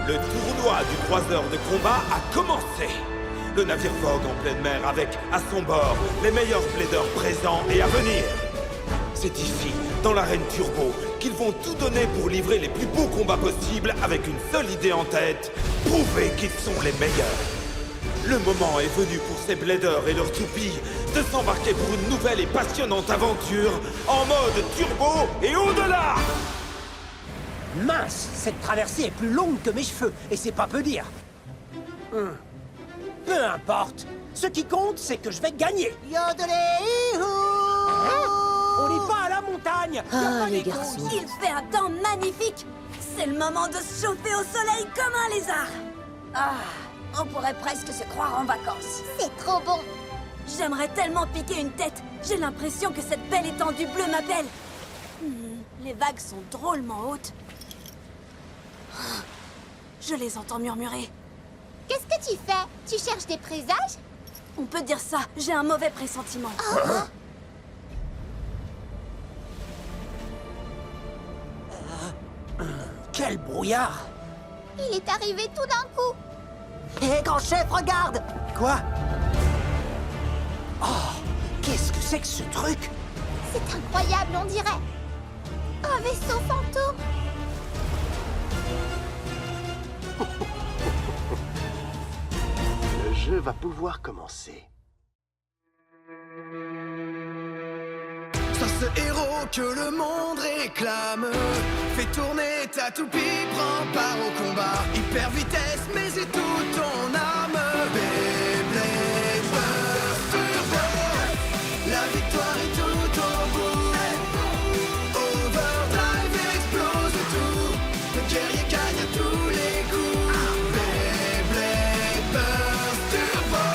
Le tournoi du croiseur de combat a commencé. Le navire vogue en pleine mer avec, à son bord, les meilleurs plaideurs présents et à venir. C'est ici, dans l'arène Turbo, qu'ils vont tout donner pour livrer les plus beaux combats possibles avec une seule idée en tête, prouver qu'ils sont les meilleurs. Le moment est venu pour ces bladers et leurs toupies de s'embarquer pour une nouvelle et passionnante aventure en mode turbo et au-delà. Mince, cette traversée est plus longue que mes cheveux, et c'est pas peu dire. Peu importe. Ce qui compte, c'est que je vais gagner. Yodelé-hou. On n'est pas à la montagne. Y a pas les d'écho garçons. ici. Il fait un temps magnifique. C'est le moment de se chauffer au soleil comme un lézard. Ah, on pourrait presque se croire en vacances. C'est trop bon. J'aimerais tellement piquer une tête. J'ai l'impression que cette belle étendue bleue m'appelle. Les vagues sont drôlement hautes. Je les entends murmurer. Qu'est-ce que tu fais? Tu cherches des présages? On peut dire ça, j'ai un mauvais pressentiment. Quel brouillard. Il est arrivé tout d'un coup. Hé, grand chef, regarde. Quoi? Oh, qu'est-ce que c'est que ce truc? C'est incroyable, on dirait. Un vaisseau fantôme. Le jeu va pouvoir commencer. Sois ce héros que le monde réclame. Fais tourner ta toupie, prends part au combat. Hyper vitesse, mais et toute ton âme. Beyblade Burst Turbo. La victoire est tout au bout. Overdrive explose tout. Le guerrier gagne à tous les coups. Beyblade Burst Turbo.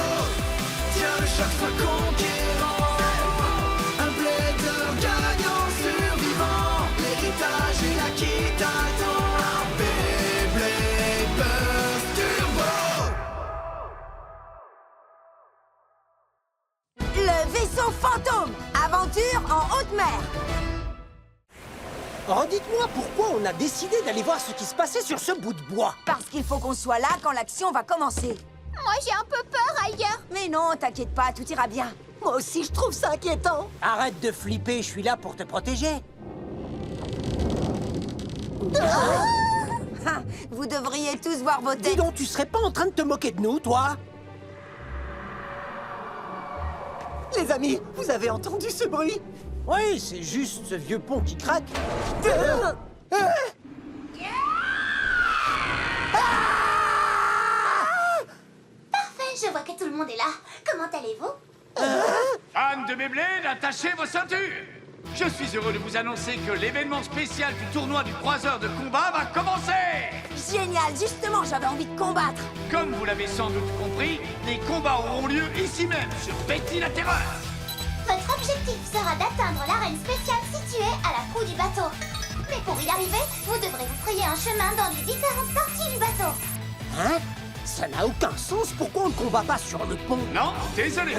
Tiens, le choc soit conquérant. Un blader gagnant survivant. L'héritage est là qui t'attend. Beyblade Burst Turbo. Le vaisseau fantôme. Aventure en haute mer. Redites-moi pourquoi on a décidé d'aller voir ce qui se passait sur ce bout de bois. Parce qu'il faut qu'on soit là quand l'action va commencer. Moi, j'ai un peu peur ailleurs. Mais non, t'inquiète pas, tout ira bien. Moi aussi, je trouve ça inquiétant. Arrête de flipper, je suis là pour te protéger. Ah, vous devriez tous voir vos Dis têtes. donc, tu serais pas en train de te moquer de nous, toi? Les amis, vous avez entendu ce bruit? Oui, c'est juste ce vieux pont qui craque. Parfait, je vois que tout le monde est là. Comment allez-vous? Fans de Beyblade, attachez vos ceintures! Je suis heureux de vous annoncer que l'événement spécial du tournoi du croiseur de combat va commencer! Génial, justement, j'avais envie de combattre. Comme vous l'avez sans doute compris, les combats auront lieu ici même, sur Betty la Terreur! Votre objectif sera d'atteindre l'arène spéciale située à la proue du bateau. Mais pour y arriver, vous devrez vous frayer un chemin dans les différentes parties du bateau. Hein? Ça n'a aucun sens, pourquoi on ne combat pas sur le pont? Non, désolé!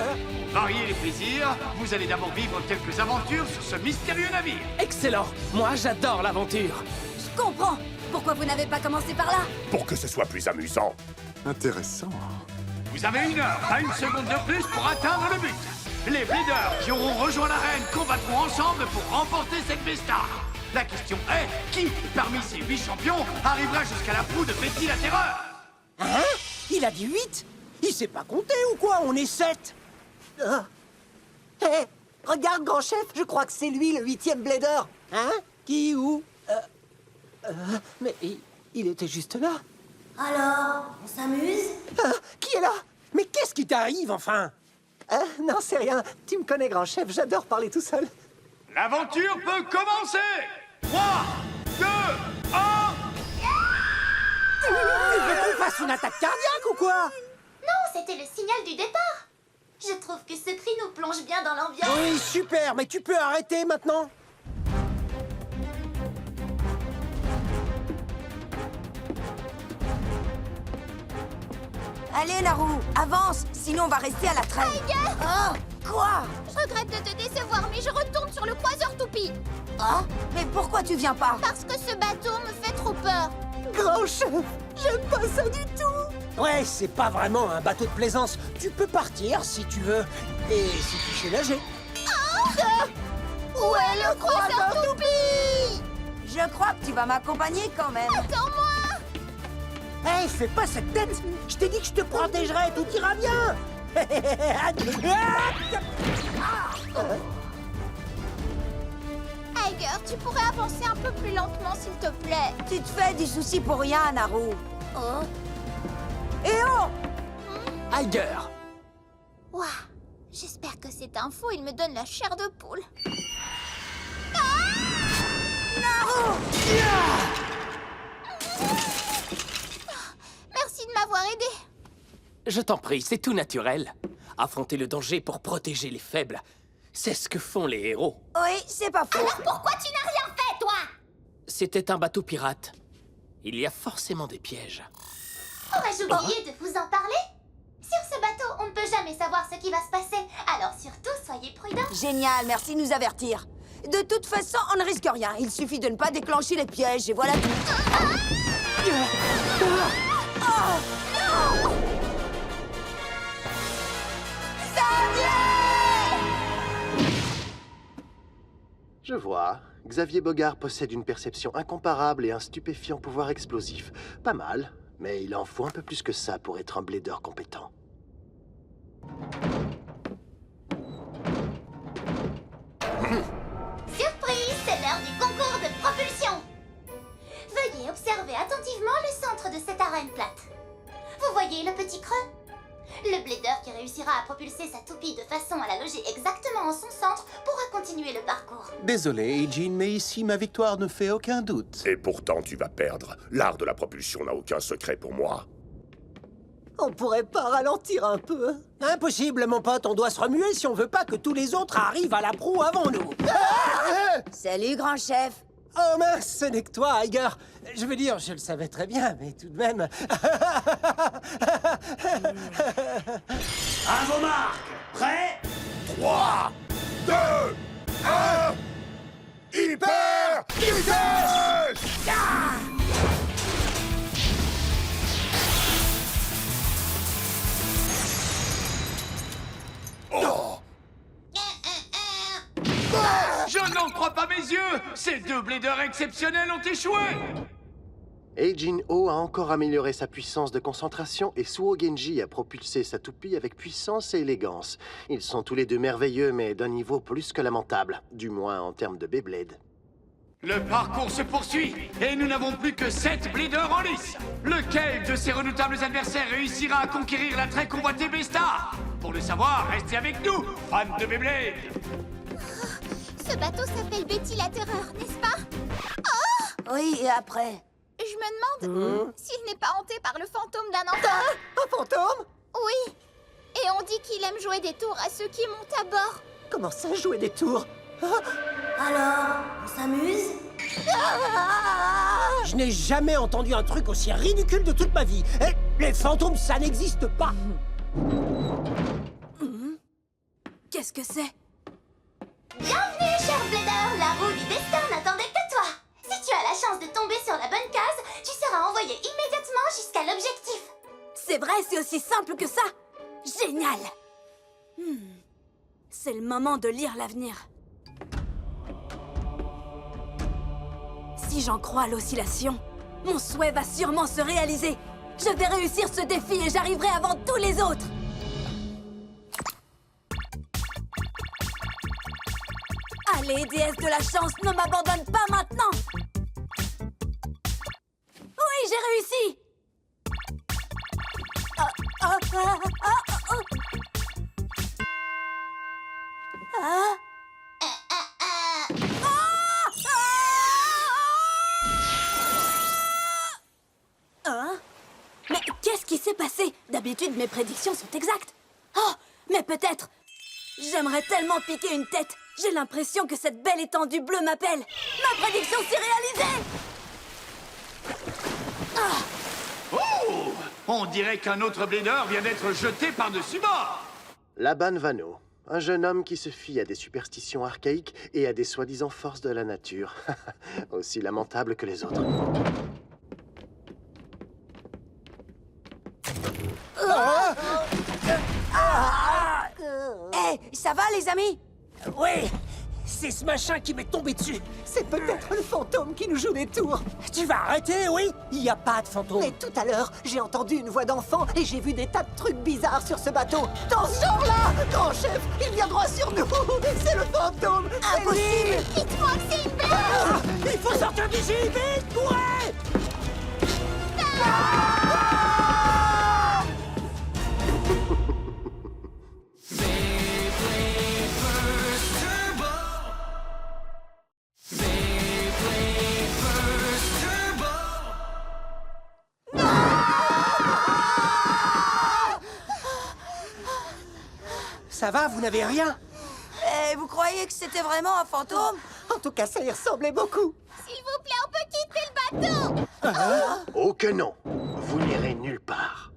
Variez les plaisirs, vous allez d'abord vivre quelques aventures sur ce mystérieux navire! Excellent. Moi, j'adore l'aventure. Je comprends. Pourquoi vous n'avez pas commencé par là? Pour que ce soit plus amusant. Intéressant. Vous avez 1 heure, pas 1 seconde de plus pour atteindre le but! Les Bladers qui auront rejoint l'arène combattront ensemble pour remporter cette Vesta! La question est, qui, parmi ces 8 champions, arrivera jusqu'à la proue de Betty la Terreur? Hein? Il a dit 8? Il sait pas compter ou quoi? On est 7. Hé, regarde, grand chef, je crois que c'est lui le 8e blader. Hein? Qui, où? Mais il était juste là. Alors, on s'amuse? Qui est là? Mais qu'est-ce qui t'arrive, enfin? Non, c'est rien. Tu me connais, grand chef, j'adore parler tout seul. L'aventure peut commencer! 3, 2, 1... Tu veux qu'on fasse une attaque cardiaque ou quoi? Non, c'était le signal du départ. Je trouve que ce cri nous plonge bien dans l'ambiance. Oui, super, mais tu peux arrêter maintenant? Allez, Naru, avance, sinon on va rester à la traîne. Oh, quoi? Je regrette de te décevoir, mais je retourne sur le croiseur toupie. Oh, mais pourquoi tu viens pas? Parce que ce bateau me fait trop peur. Grand chef, J'aime pas ça du tout. Ouais, c'est pas vraiment un bateau de plaisance. Tu peux partir si tu veux. Et si tu sais nager. Où est le croiseur toupie? Je crois que tu vas m'accompagner quand même. Attends-moi! Hey, fais pas cette tête. Je t'ai dit que je te protégerais, tout ira bien. Tiger, tu pourrais avancer un peu plus lentement, s'il te plaît. Tu te fais du souci pour rien, Naru. Oh. Et oh! Tiger! Ouah. J'espère que cette info, il me donne la chair de poule. Merci de m'avoir aidé. Je t'en prie, c'est tout naturel. Affronter le danger pour protéger les faibles, c'est ce que font les héros. Oui, c'est pas faux. Alors pourquoi tu n'as rien fait, toi? C'était un bateau pirate. Il y a forcément des pièges. Aurais-je oublié de vous en parler? Sur ce bateau, on ne peut jamais savoir ce qui va se passer. Alors surtout, soyez prudents. Génial, merci de nous avertir. De toute façon, on ne risque rien. Il suffit de ne pas déclencher les pièges et voilà tout. Je vois. Xavier Bogart possède une perception incomparable et un stupéfiant pouvoir explosif. Pas mal, mais il en faut un peu plus que ça pour être un blader compétent. Surprise, c'est l'heure du concours de propulsion. Veuillez observer attentivement le centre de cette arène plate. Vous voyez le petit creux? Le blader qui réussira à propulser sa toupie de façon à la loger exactement en son centre pourra continuer le parcours. Désolé, Eugene, mais ici, ma victoire ne fait aucun doute. Et pourtant, tu vas perdre. L'art de la propulsion n'a aucun secret pour moi. On pourrait pas ralentir un peu? Impossible, mon pote, on doit se remuer si on veut pas que tous les autres arrivent à la proue avant nous. Salut, grand chef. Oh mince, ce n'est que toi, Tiger. Je veux dire, je le savais très bien, mais tout de même... À vos marques! Prêts? 3, 2, 1... Hyper vitesse! Oh! Je n'en crois pas mes yeux! Ces deux bladers exceptionnels ont échoué! Eijin Ho a encore amélioré sa puissance de concentration et Suo Genji a propulsé sa toupie avec puissance et élégance. Ils sont tous les deux merveilleux, mais d'un niveau plus que lamentable, du moins en termes de Beyblade. Le parcours se poursuit et nous n'avons plus que 7 bladers en lice. Lequel de ces redoutables adversaires réussira à conquérir la très convoitée B-Star? Pour le savoir, restez avec nous, fans de Beyblade! Ce bateau s'appelle Betty la Terreur, n'est-ce pas? Oui, et après? Je me demande s'il n'est pas hanté par le fantôme d'un enfant. Un fantôme? Oui. Et on dit qu'il aime jouer des tours à ceux qui montent à bord. Comment ça, jouer des tours? Alors, on s'amuse? Je n'ai jamais entendu un truc aussi ridicule de toute ma vie. Eh, les fantômes, ça n'existe pas. Qu'est-ce que c'est? Bienvenue, cher Blader. La roue du destin n'attendait que toi. Si tu as la chance de tomber sur la bonne case, tu seras envoyé immédiatement jusqu'à l'objectif. C'est vrai, c'est aussi simple que ça. Génial. C'est le moment de lire l'avenir. Si j'en crois à l'oscillation, mon souhait va sûrement se réaliser. Je vais réussir ce défi et j'arriverai avant tous les autres. Allez, déesse de la chance, ne m'abandonne pas maintenant. Oui, j'ai réussi. Mais qu'est-ce qui s'est passé? D'habitude, mes prédictions sont exactes. Oh, mais peut-être... J'aimerais tellement piquer une tête. J'ai l'impression que cette belle étendue bleue m'appelle. Ma prédiction s'est réalisée. Oh! On dirait qu'un autre blader vient d'être jeté par-dessus bord! Laban Vano, un jeune homme qui se fie à des superstitions archaïques et à des soi-disant forces de la nature. Aussi lamentable que les autres. Hé, ça va les amis? Oui, c'est ce machin qui m'est tombé dessus. C'est peut-être le fantôme qui nous joue des tours. Tu vas arrêter, oui? Il n'y a pas de fantôme. Mais tout à l'heure, j'ai entendu une voix d'enfant et j'ai vu des tas de trucs bizarres sur ce bateau. Dans ce genre-là, grand chef, il vient droit sur nous. C'est le fantôme. Impossible! Dites-moi que c'est une blague! Il faut sortir d'ici, vite, courez! Ça va, vous n'avez rien? Et vous croyez que c'était vraiment un fantôme? En tout cas, ça y ressemblait beaucoup. S'il vous plaît, on peut quitter le bateau! Oh que non! Vous n'irez nulle part.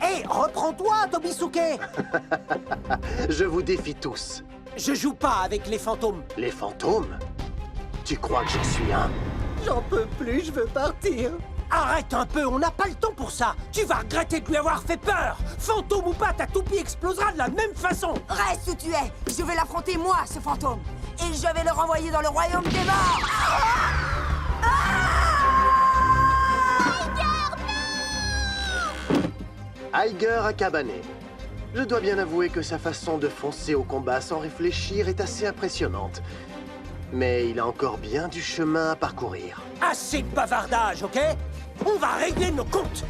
Hé, reprends-toi, Tobisuke! Je vous défie tous. Je joue pas avec les fantômes. Les fantômes? Tu crois que j'en suis un? J'en peux plus, je veux partir. Arrête un peu, on n'a pas le temps pour ça. Tu vas regretter de lui avoir fait peur. Fantôme ou pas, ta toupie explosera de la même façon. Reste où tu es! Je vais l'affronter moi, ce fantôme! Et je vais le renvoyer dans le royaume des morts! Aiger Akabane. Je dois bien avouer que sa façon de foncer au combat sans réfléchir est assez impressionnante. Mais il a encore bien du chemin à parcourir. Assez de bavardage, ok? On va régler nos comptes.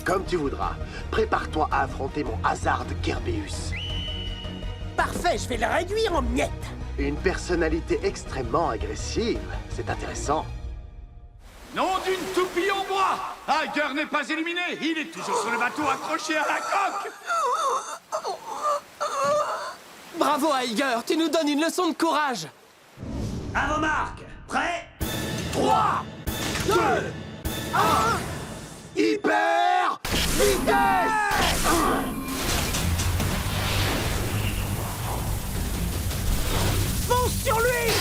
Comme tu voudras. Prépare-toi à affronter mon Hazard Kerbeus. Parfait, je vais le réduire en miettes. Une personnalité extrêmement agressive. C'est intéressant. Nom d'une toupie en bois! Aiger n'est pas éliminé! Il est toujours sur le bateau accroché à la coque! Bravo, Aiger, tu nous donnes une leçon de courage. À vos marques! Prêts? 3, 2, 1... Hyper vitesse! Fonce sur lui!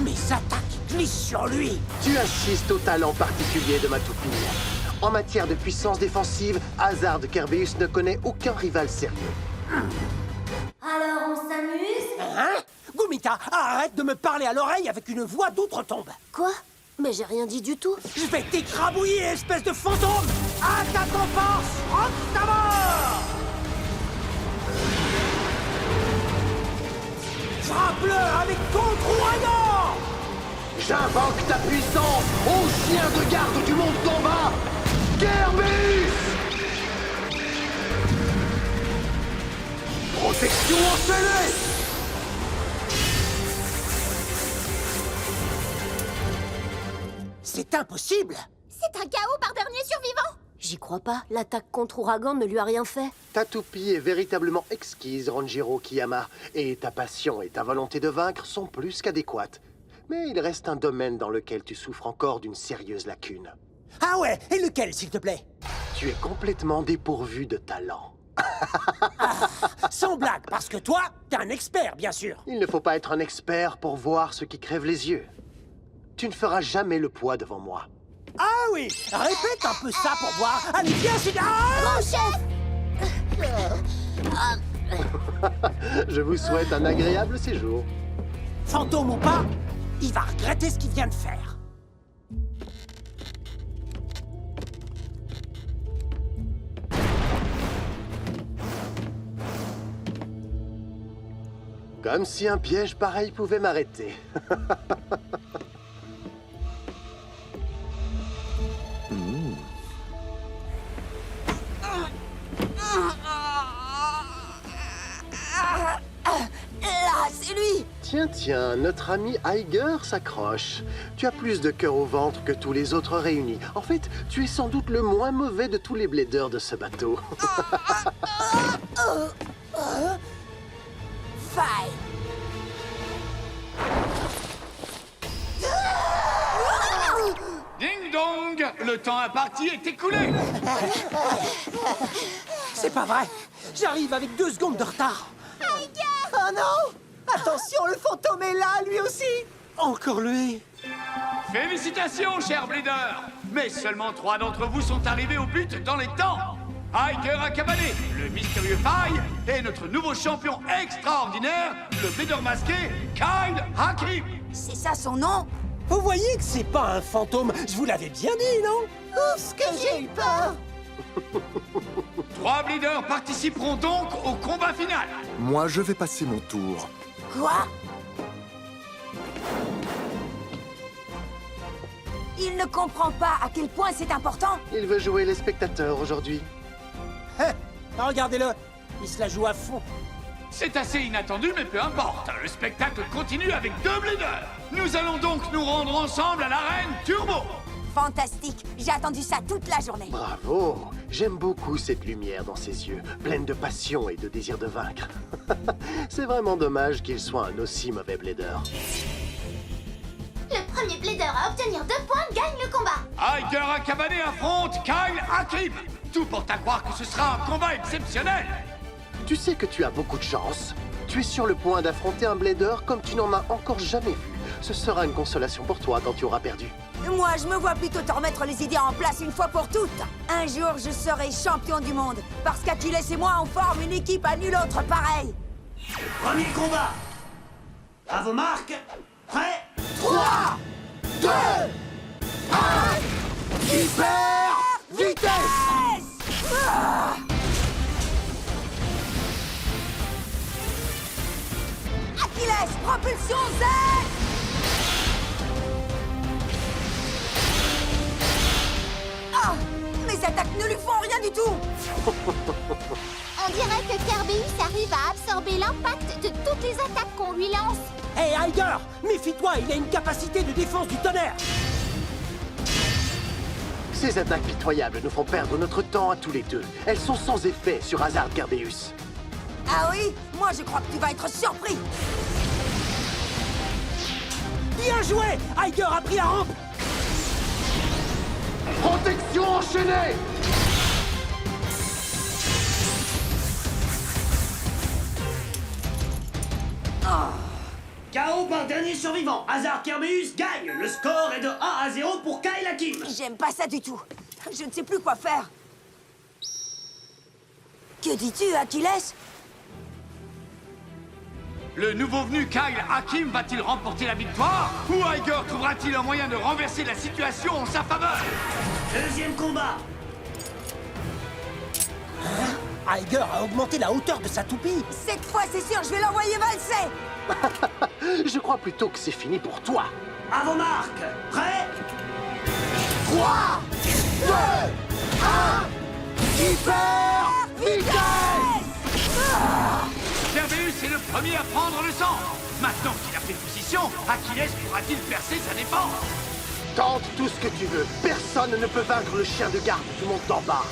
Mes attaques glissent sur lui. Tu assistes au talent particulier de ma toupie. En matière de puissance défensive, Hazard Kerbeus ne connaît aucun rival sérieux. Alors on s'amuse? Hein? Gumita, arrête de me parler à l'oreille avec une voix d'outre-tombe. Quoi? Mais j'ai rien dit du tout. Je vais t'écrabouiller, espèce de fantôme! Attaque en force! Rentre ta mort! Frappe-le avec contre-royant! J'invoque ta puissance, ô chien de garde du monde combat! Kerbeus! Protection enchaînée! C'est impossible! C'est un chaos par dernier survivant! J'y crois pas, l'attaque contre Ouragan ne lui a rien fait. Ta toupie est véritablement exquise, Ranjiro Kiyama, et ta passion et ta volonté de vaincre sont plus qu'adéquates. Mais il reste un domaine dans lequel tu souffres encore d'une sérieuse lacune. Ah ouais, et lequel, s'il te plaît? Tu es complètement dépourvu de talent. Sans blague, parce que toi, t'es un expert, bien sûr. Il ne faut pas être un expert pour voir ce qui crève les yeux. Tu ne feras jamais le poids devant moi. Ah oui, répète un peu ça pour voir. Allez, viens, c'est... Ah, Je vous souhaite un agréable séjour. fantôme ou pas, il va regretter ce qu'il vient de faire. Comme si un piège pareil pouvait m'arrêter. Là, c'est lui! Tiens, notre ami Aiger s'accroche. Tu as plus de cœur au ventre que tous les autres réunis. En fait, tu es sans doute le moins mauvais de tous les bladers de ce bateau. Faille! Ding dong! Le temps imparti est écoulé! C'est pas vrai. J'arrive avec 2 secondes de retard. Oh non! Attention, le fantôme est là, lui aussi! Encore lui! Félicitations, cher Blader. Mais seulement 3 d'entre vous sont arrivés au but dans les temps. Iger Akabane, le mystérieux Faille, et notre nouveau champion extraordinaire, le Blader masqué, Kyle Hakim. C'est ça son nom? Vous voyez que c'est pas un fantôme, je vous l'avais bien dit, non? Ouf, que j'ai eu peur! 3 Bladers participeront donc au combat final. Moi, je vais passer mon tour. Quoi? Il ne comprend pas à quel point c'est important. Il veut jouer les spectateurs aujourd'hui. Hein, regardez-le, il se la joue à fond. C'est assez inattendu, mais peu importe. Le spectacle continue avec 2 Bladers. Nous allons donc nous rendre ensemble à l'arène Turbo. Fantastique, j'ai attendu ça toute la journée. Bravo! J'aime beaucoup cette lumière dans ses yeux, pleine de passion et de désir de vaincre. C'est vraiment dommage qu'il soit un aussi mauvais Blader. Le premier Blader à obtenir 2 points gagne le combat. Iger Akabane affronte Kyle Hakim. Tout porte à croire que ce sera un combat exceptionnel. Tu sais que tu as beaucoup de chance. Tu es sur le point d'affronter un Blader comme tu n'en as encore jamais vu. Ce sera une consolation pour toi quand tu auras perdu. Moi, je me vois plutôt te remettre les idées en place une fois pour toutes. Un jour, je serai champion du monde. Parce qu'Achilles et moi, on forme une équipe à nul autre pareil. Premier combat. À vos marques. Prêt? 3, 2, 1, hyper vitesse! Achilles, propulsion Z! Ah! Mes attaques ne lui font rien du tout! On dirait que Kerbeus arrive à absorber l'impact de toutes les attaques qu'on lui lance. Hé, Iger, méfie-toi, il a une capacité de défense du tonnerre. Ces attaques pitoyables nous font perdre notre temps à tous les deux. Elles sont sans effet sur Hazard Kerbeus. Ah oui? Moi, je crois que tu vas être surpris! Bien joué, Iger a pris la rampe. Protection enchaînée! KO par dernier survivant. Hazard Kerbeus gagne. Le score est de 1-0 pour Kyle Hakim. J'aime pas ça du tout. Je ne sais plus quoi faire. Que dis-tu, Achilles? Le nouveau venu Kyle Hakim va-t-il remporter la victoire? Ou Iger trouvera-t-il un moyen de renverser la situation en sa faveur? Deuxième combat. Iger a augmenté la hauteur de sa toupie. Cette fois, c'est sûr, je vais l'envoyer valser! Je crois plutôt que c'est fini pour toi. À vos marques. Prêt? 3, 2, 1, hyper vitesse! Kerbeus est le premier à prendre le centre. Maintenant qu'il a pris position, Achilles pourra-t-il percer sa défense? Tente tout ce que tu veux. Personne ne peut vaincre le chien de garde du monde d'en bas.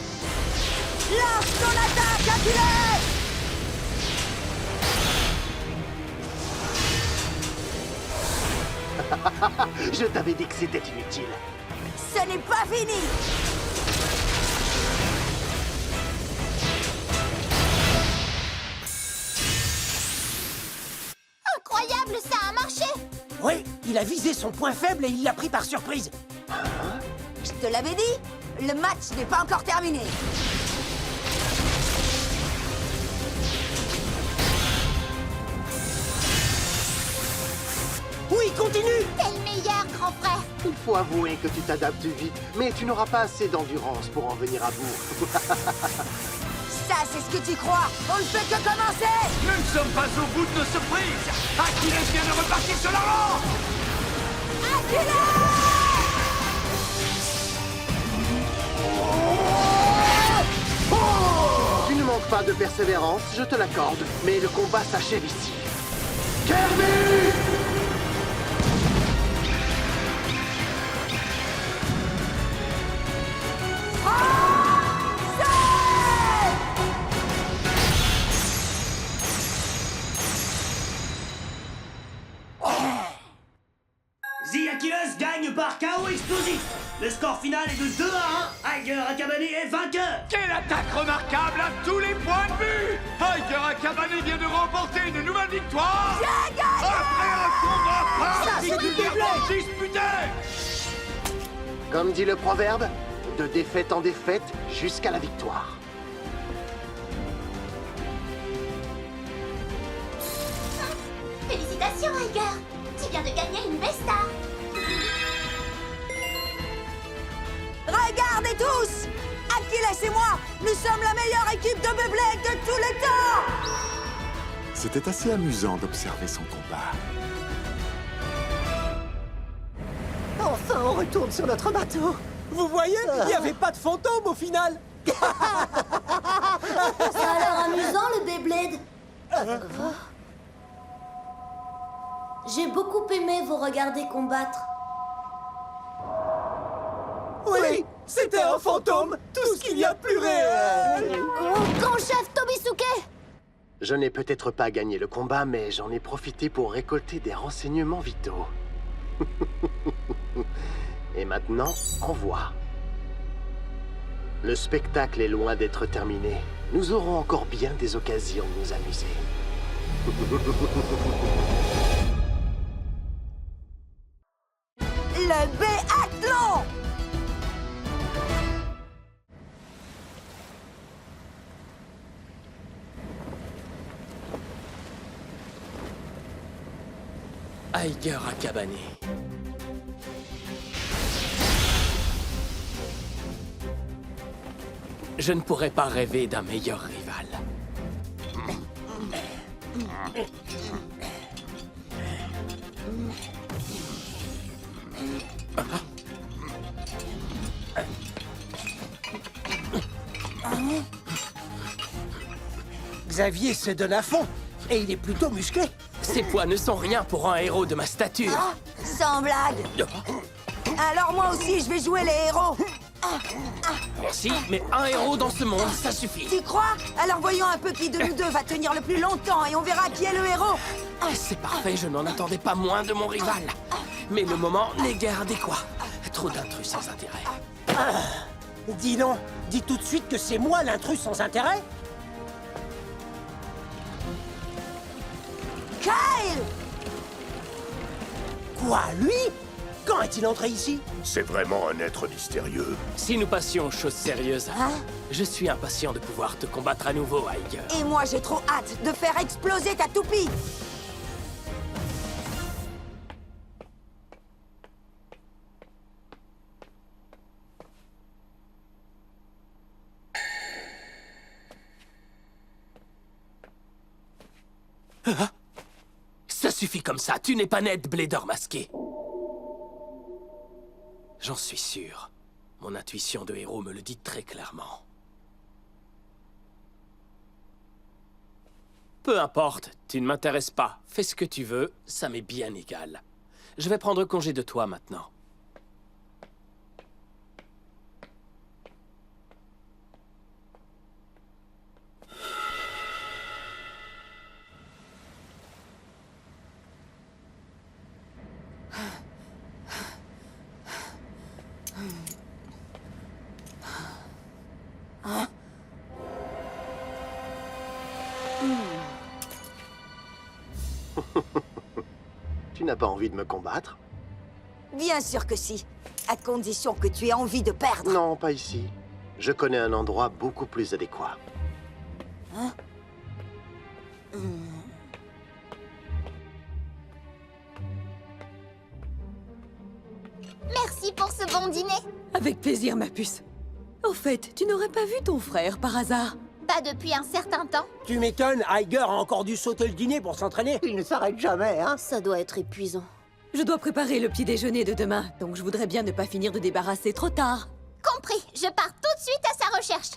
Lance ton attaque, Achilles! Je t'avais dit que c'était inutile. Ce n'est pas fini! Incroyable, ça a marché! Oui, il a visé son point faible et il l'a pris par surprise. Je te l'avais dit, le match n'est pas encore terminé. Oui, continue! T'es le meilleur, grand frère! Il faut avouer que tu t'adaptes vite, mais tu n'auras pas assez d'endurance pour en venir à bout. Ça, c'est ce que tu crois. On ne fait que commencer! Nous ne sommes pas au bout de nos surprises. Achilles vient de repartir sur la rampe. Tu ne manques pas de persévérance, je te l'accorde, mais le combat s'achève ici. Kirby! The Achilles gagne par KO explosif. Le score final est de 2-1. Iger Akabane est vainqueur. Quelle attaque remarquable à tous les points de vue. Iger Akabane vient de remporter une nouvelle victoire. J'ai gagné! Après un combat Ça, c'est du particulièrement disputé. Comme dit le proverbe, de défaite en défaite jusqu'à la victoire. Félicitations, Iger. Tu viens de gagner une Vestar. Regardez tous! Achilles et moi, nous sommes la meilleure équipe de Beyblade de tous les temps! C'était assez amusant d'observer son combat. Enfin, on retourne sur notre bateau. Vous voyez, il n'y avait pas de fantôme au final. Ça a l'air amusant, le Beyblade. J'ai beaucoup aimé vous regarder combattre. Oui, c'était un fantôme. Tout ce qu'il y a de plus réel. Grand chef Tobisuke! Je n'ai peut-être pas gagné le combat, mais j'en ai profité pour récolter des renseignements vitaux. Et maintenant, envoie. Le spectacle est loin d'être terminé. Nous aurons encore bien des occasions de nous amuser. Le biathlon! Iger Akabane. Je ne pourrais pas rêver d'un meilleur rival. Xavier se donne à fond. Et il est plutôt musclé. Ces poids ne sont rien pour un héros de ma stature. Sans blague! Alors moi aussi, je vais jouer les héros! Merci, mais un héros dans ce monde, ça suffit. Tu crois? Alors voyons un peu qui de nous deux va tenir le plus longtemps et on verra qui est le héros! C'est parfait, je n'en attendais pas moins de mon rival. Mais le moment n'est guère adéquat. Trop d'intrus sans intérêt. Dis donc, dis tout de suite que c'est moi l'intrus sans intérêt. Kyle! Quoi, lui? Quand est-il entré ici? C'est vraiment un être mystérieux. Si nous passions aux choses sérieuses, je suis impatient de pouvoir te combattre à nouveau, Iger. Et moi, j'ai trop hâte de faire exploser ta toupie! Ça suffit comme ça, tu n'es pas net, Blader masqué. J'en suis sûr. Mon intuition de héros me le dit très clairement. Peu importe, tu ne m'intéresses pas. Fais ce que tu veux, ça m'est bien égal. Je vais prendre congé de toi maintenant. Tu n'as pas envie de me combattre? Bien sûr que si, à condition que tu aies envie de perdre. Non, pas ici. Je connais un endroit beaucoup plus adéquat. Hein? Merci pour ce bon dîner. Avec plaisir, ma puce. Au fait, tu n'aurais pas vu ton frère par hasard? Pas depuis un certain temps. Tu m'étonnes, Iger a encore dû sauter le dîner pour s'entraîner. Il ne s'arrête jamais, hein? Ça doit être épuisant. Je dois préparer le petit déjeuner de demain, donc je voudrais bien ne pas finir de débarrasser trop tard. Compris, je pars tout de suite à sa recherche.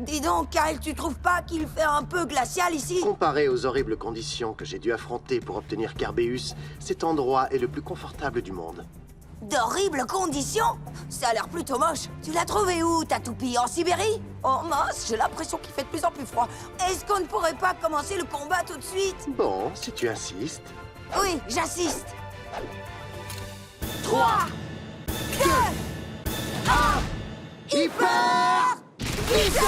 Dis donc, Kyle, tu trouves pas qu'il fait un peu glacial ici? Comparé aux horribles conditions que j'ai dû affronter pour obtenir Carbeus, cet endroit est le plus confortable du monde. D'horribles conditions? Ça a l'air plutôt moche. Tu l'as trouvé où, ta toupie? En Sibérie? Oh mince, j'ai l'impression qu'il fait de plus en plus froid. Est-ce qu'on ne pourrait pas commencer le combat tout de suite? Bon, si tu insistes. Oui, j'assiste. 3, 2, 1, hyper Vitesse!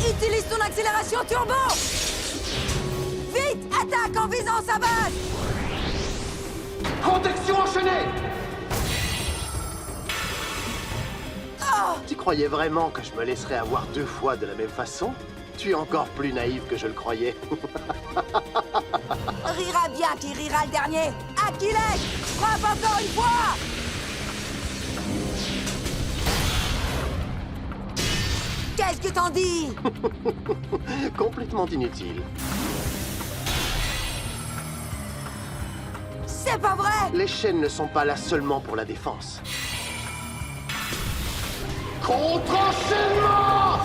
Utilise ton accélération turbo! Vite! Attaque en visant sa base! Protection enchaînée! Tu croyais vraiment que je me laisserais avoir 2 fois de la même façon? Tu es encore plus naïf que je le croyais. Rira bien qui rira le dernier! Achilles! Frappe encore une fois! Qu'est-ce que t'en dis? Complètement inutile. C'est pas vrai! Les chaînes ne sont pas là seulement pour la défense. Contre-enchaînement!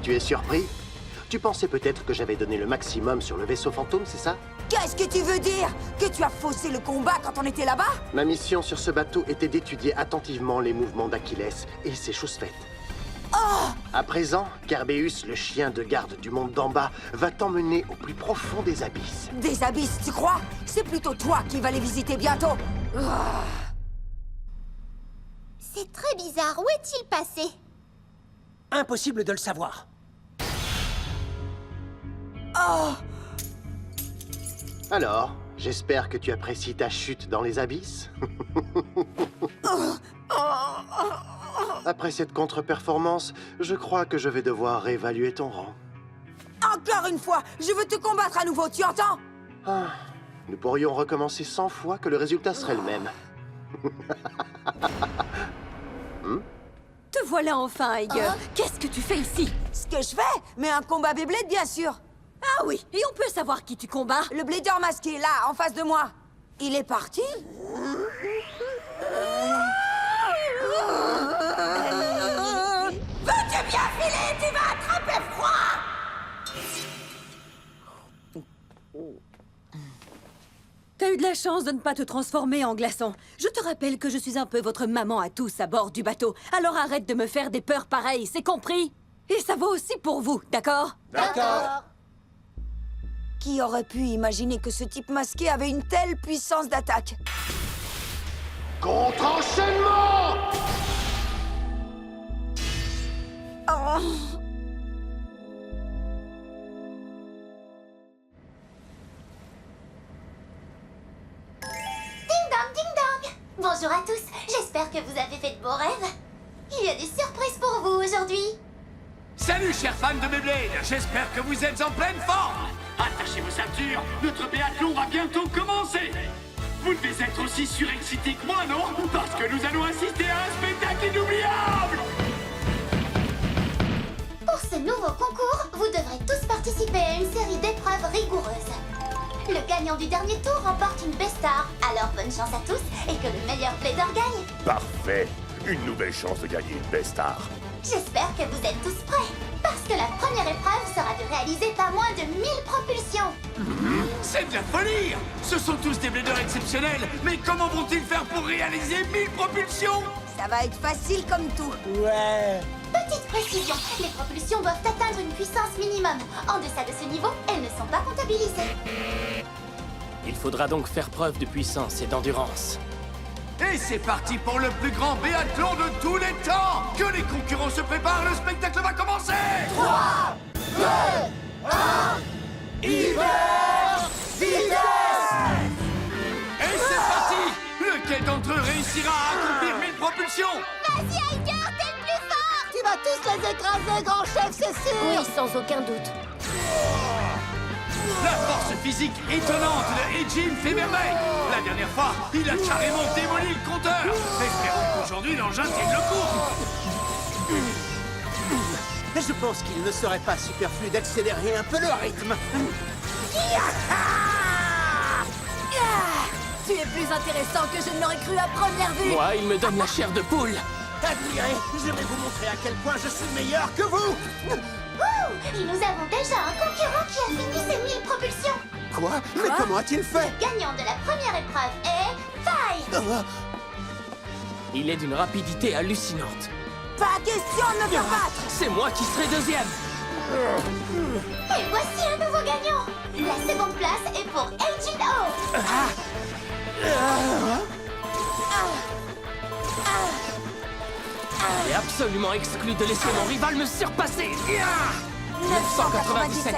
Tu es surpris? Tu pensais peut-être que j'avais donné le maximum sur le vaisseau fantôme, c'est ça? Qu'est-ce que tu veux dire? Que tu as faussé le combat quand on était là-bas? Ma mission sur ce bateau était d'étudier attentivement les mouvements d'Achilles, et c'est chose faite. À présent, Carbeus, le chien de garde du monde d'en bas, va t'emmener au plus profond des abysses. Des abysses, tu crois? C'est plutôt toi qui vas les visiter bientôt. C'est très bizarre. Où est-il passé? Impossible de le savoir. Alors, j'espère que tu apprécies ta chute dans les abysses. Après cette contre-performance, je crois que je vais devoir réévaluer ton rang. Encore une fois, je veux te combattre à nouveau, tu entends? Nous pourrions recommencer 100 fois que le résultat serait le même. Te voilà enfin, Aiger. Qu'est-ce que tu fais ici? Ce que je fais? Mais un combat Beyblade, bien sûr. Ah oui, et on peut savoir qui tu combats? Le blader masqué, là, en face de moi. Il est parti? Veux-tu bien filer? Tu vas attraper froid! T'as eu de la chance de ne pas te transformer en glaçon. Je te rappelle que je suis un peu votre maman à tous à bord du bateau. Alors arrête de me faire des peurs pareilles, c'est compris? Et ça vaut aussi pour vous, d'accord? D'accord. Qui aurait pu imaginer que ce type masqué avait une telle puissance d'attaque? Contre-enchaînement! Ding dong, ding dong! Bonjour à tous, j'espère que vous avez fait de beaux rêves. Il y a des surprises pour vous aujourd'hui. Salut, chers fans de Beyblade. J'espère que vous êtes en pleine forme. Attachez vos ceintures, notre biathlon va bientôt commencer. Vous devez être aussi surexcité que moi, non? Parce que nous allons assister à un spectacle inoubliable. Pour ce nouveau concours, vous devrez tous participer à une série d'épreuves rigoureuses. Le gagnant du dernier tour remporte une Bestar. Alors bonne chance à tous et que le meilleur blader gagne. Parfait. Une nouvelle chance de gagner une Bestar. J'espère que vous êtes tous prêts. Parce que la première épreuve sera de réaliser pas moins de 1000 propulsions. C'est de la folie. Ce sont tous des bladers exceptionnels. Mais comment vont-ils faire pour réaliser 1000 propulsions? Ça va être facile comme tout. Ouais. Petite précision, les propulsions doivent atteindre une puissance minimum. En deçà de ce niveau, elles ne sont pas comptabilisées. Il faudra donc faire preuve de puissance et d'endurance. Et c'est parti pour le plus grand biathlon de tous les temps. Que les concurrents se préparent, le spectacle va commencer. 3, 2, 1, hiver, vitesse! Et c'est parti. Lequel d'entre eux réussira à accomplir 1000 propulsions? Vas-y, Aiger, t'es le plus fort! Tu vas tous les écraser, grand chef, c'est sûr! Oui, sans aucun doute. La force physique étonnante de Eiji fait merveille. La dernière fois, il a carrément démoli le compteur. Espérons qu'aujourd'hui l'engin tienne le coup. Je pense qu'il ne serait pas superflu d'accélérer un peu le rythme. Tu es plus intéressant que je ne l'aurais cru à première vue. Moi, il me donne la chair de poule. Admirez, je vais vous montrer à quel point je suis meilleur que vous. Nous avons déjà un concurrent qui a fini ses 1000 propulsions. Quoi? Mais comment a-t-il fait? Le gagnant de la première épreuve est... Faille! Il est d'une rapidité hallucinante. Pas question de me faire battre! C'est moi qui serai deuxième. Et voici un nouveau gagnant. La seconde place est pour Agent O. Il est absolument exclu de laisser mon rival me surpasser. 997,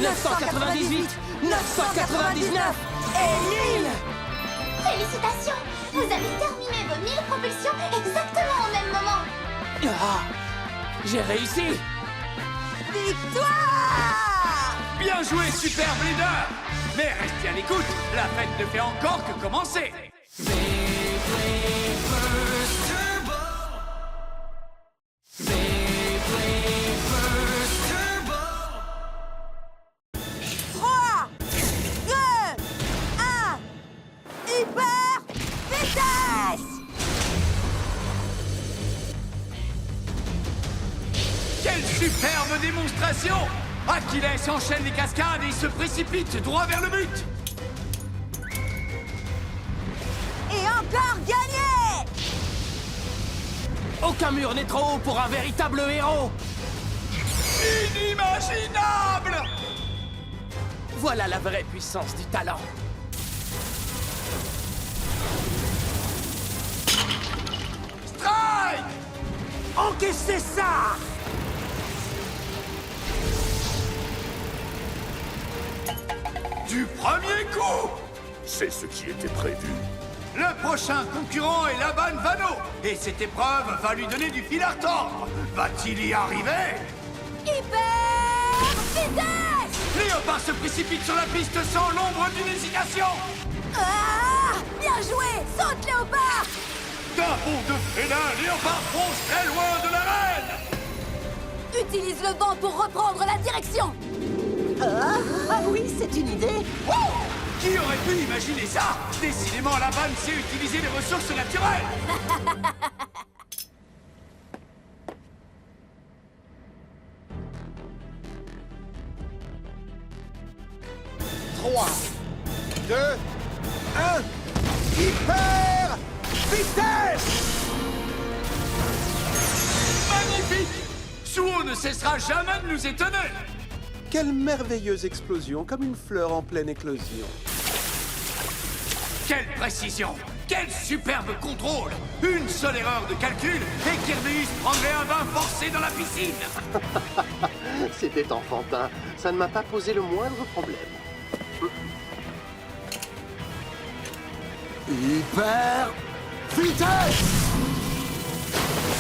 998, 999 et 1000. Félicitations. Vous avez terminé vos 1000 propulsions exactement au même moment. J'ai réussi. Victoire! Bien joué, Super Bleeder! Mais restez à l'écoute, la fête ne fait encore que commencer. Quelle superbe démonstration! Achilles enchaîne les cascades et se précipite droit vers le but! Et encore gagné! Aucun mur n'est trop haut pour un véritable héros. Inimaginable! Voilà la vraie puissance du talent. Strike! Encaissez ça! Du premier coup! C'est ce qui était prévu. Le prochain concurrent est Laban Vano, et cette épreuve va lui donner du fil à retordre. Va-t-il y arriver? Hyper vitesse! Léopard se précipite sur la piste sans l'ombre d'une hésitation. Ah! Bien joué! Saute, Léopard! D'un bond de félin, Léopard fonce très loin de l'arène. Utilise le vent pour reprendre la direction! Ah oui, c'est une idée. Qui aurait pu imaginer ça? Décidément, Laban sait utiliser les ressources naturelles. 3, 2, 1, hyper vitesse! Magnifique! Suo ne cessera jamais de nous étonner. Quelle merveilleuse explosion, comme une fleur en pleine éclosion. Quelle précision! Quel superbe contrôle! Une seule erreur de calcul et Kirbyus prendrait un bain forcé dans la piscine! C'était enfantin. Ça ne m'a pas posé le moindre problème. Hyper vitesse!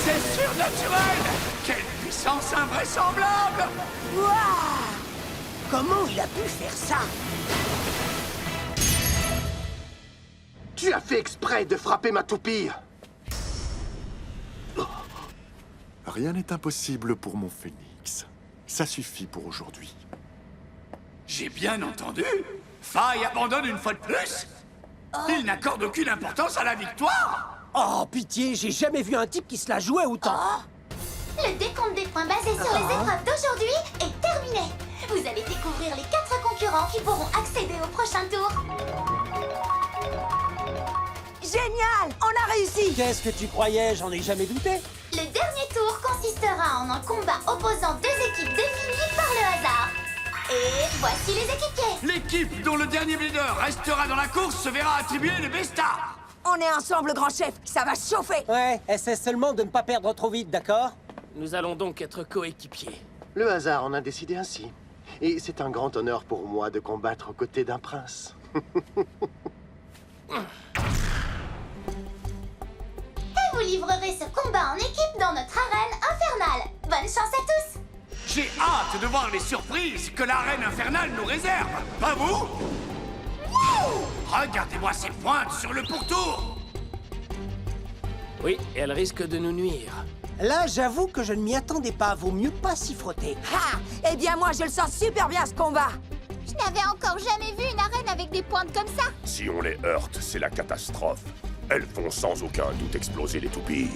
C'est surnaturel! Quelle puissance invraisemblable! Waouh! Comment il a pu faire ça? Tu as fait exprès de frapper ma toupie! Rien n'est impossible pour mon phénix. Ça suffit pour aujourd'hui. J'ai bien entendu! Faye abandonne une fois de plus? Il n'accorde aucune importance à la victoire! Oh, pitié, j'ai jamais vu un type qui se la jouait autant. Le décompte des points basé sur les épreuves d'aujourd'hui est terminé. Vous allez découvrir les 4 concurrents qui pourront accéder au prochain tour. Génial! On a réussi! Qu'est-ce que tu croyais? J'en ai jamais douté. Le dernier tour consistera en un combat opposant 2 équipes définies par le hasard. Et voici les équipiers. L'équipe dont le dernier leader restera dans la course se verra attribuer le Bestar. On est ensemble, grand chef! Ça va chauffer! Ouais, essaie seulement de ne pas perdre trop vite, d'accord? Nous allons donc être coéquipiers. Le hasard en a décidé ainsi. Et c'est un grand honneur pour moi de combattre aux côtés d'un prince. Et vous livrerez ce combat en équipe dans notre arène infernale. Bonne chance à tous! J'ai hâte de voir les surprises que l'arène infernale nous réserve. Pas vous? Regardez-moi ces pointes sur le pourtour. Oui, elle risque de nous nuire. Là, j'avoue que je ne m'y attendais pas. Vaut mieux pas s'y frotter. Ah! Eh bien, moi, je le sens super bien, ce combat! Je n'avais encore jamais vu une arène avec des pointes comme ça. Si on les heurte, c'est la catastrophe. Elles vont sans aucun doute exploser les toupies.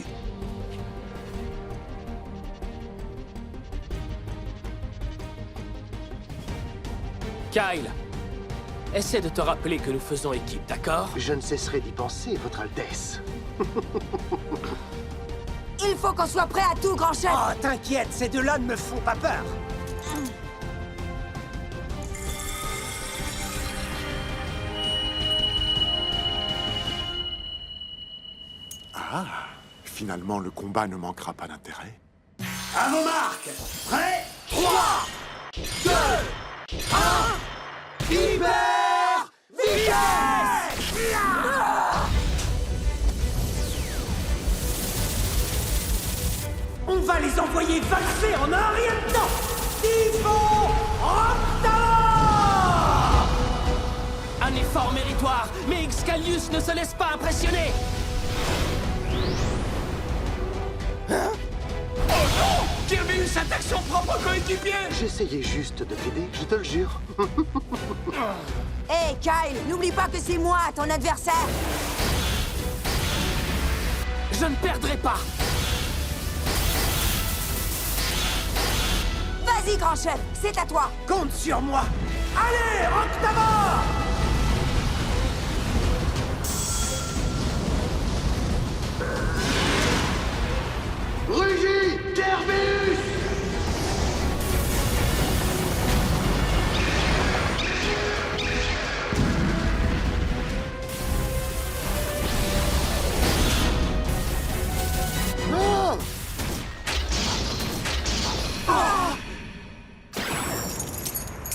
Kyle, essaie de te rappeler que nous faisons équipe, d'accord? Je ne cesserai d'y penser, Votre Altesse. Il faut qu'on soit prêt à tout, grand chef. Oh, t'inquiète, ces deux-là ne me font pas peur. Ah, finalement, le combat ne manquera pas d'intérêt. À vos marques. Prêt? 3, 2, 1, hyper vitesse! On va les envoyer valser en un rien de temps! Typhon Octava! Un effort méritoire, mais Excalius ne se laisse pas impressionner. Oh non! Kirby attaque son propre coéquipier! J'essayais juste de t'aider, je te le jure. Hé, Kyle, n'oublie pas que c'est moi, ton adversaire. Je ne perdrai pas. Vas-y, grand chef, c'est à toi. Compte sur moi! Allez, Octava! Rugis, Kerbeus!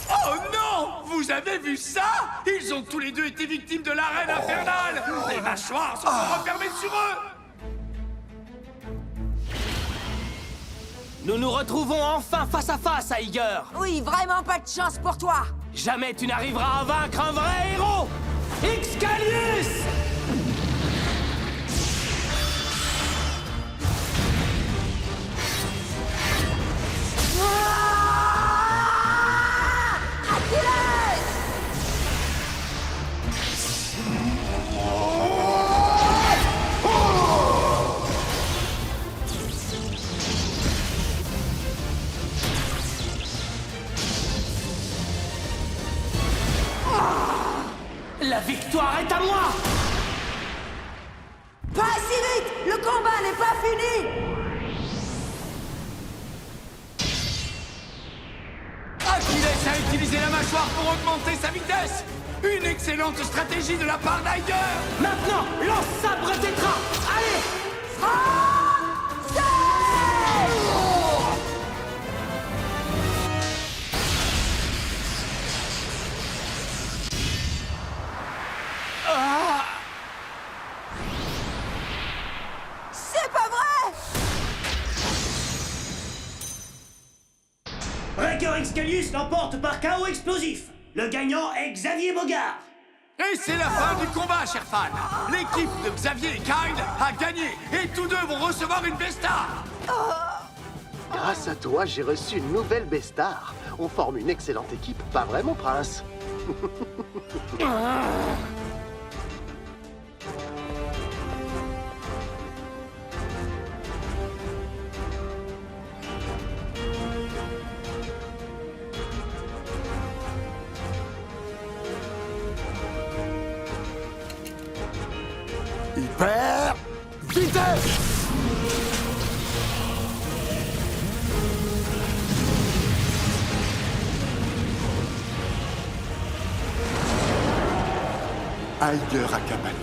Oh non! Vous avez vu ça? Ils ont tous les deux été victimes de l'arène infernale! Les mâchoires se sont refermées sur eux! Nous nous retrouvons enfin face à face, Aiger. Oui, vraiment pas de chance pour toi. Jamais tu n'arriveras à vaincre un vrai héros. Excalius! La victoire est à moi! Pas si vite! Le combat n'est pas fini! Achilles a utilisé la mâchoire pour augmenter sa vitesse! Une excellente stratégie de la part d'Aiger! Maintenant, lance sabre tétra! Allez! C'est pas vrai! Breaker Excalius l'emporte par KO explosif. Le gagnant est Xavier Bogart. Et c'est la fin du combat, chers fans! L'équipe de Xavier et Kyle a gagné et tous deux vont recevoir une Besta! Grâce à toi, j'ai reçu une nouvelle Bestar. On forme une excellente équipe, pas vrai, mon prince? Hyper vitesse! Aiger à Kabali.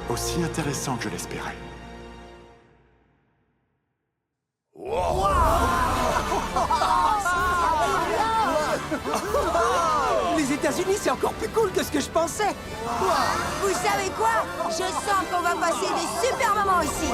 Aussi intéressant que je l'espérais. Les États-Unis, c'est encore plus cool que ce que je pensais! Vous savez quoi? Je sens qu'on va passer des super moments ici.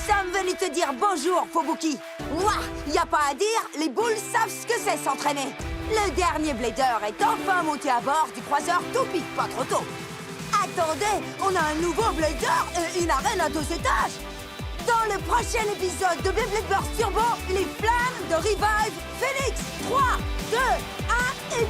sommes venus te dire bonjour, Fubuki. Ouah, y a pas à dire, les boules savent ce que c'est s'entraîner. Le dernier Blader est enfin monté à bord du croiseur Toupie, pas trop tôt. Attendez, on a un nouveau Blader et une arène à 2 étages. Dans le prochain épisode de Beyblade Burst Turbo, les flammes de Revive Phoenix. 3, 2, 1 et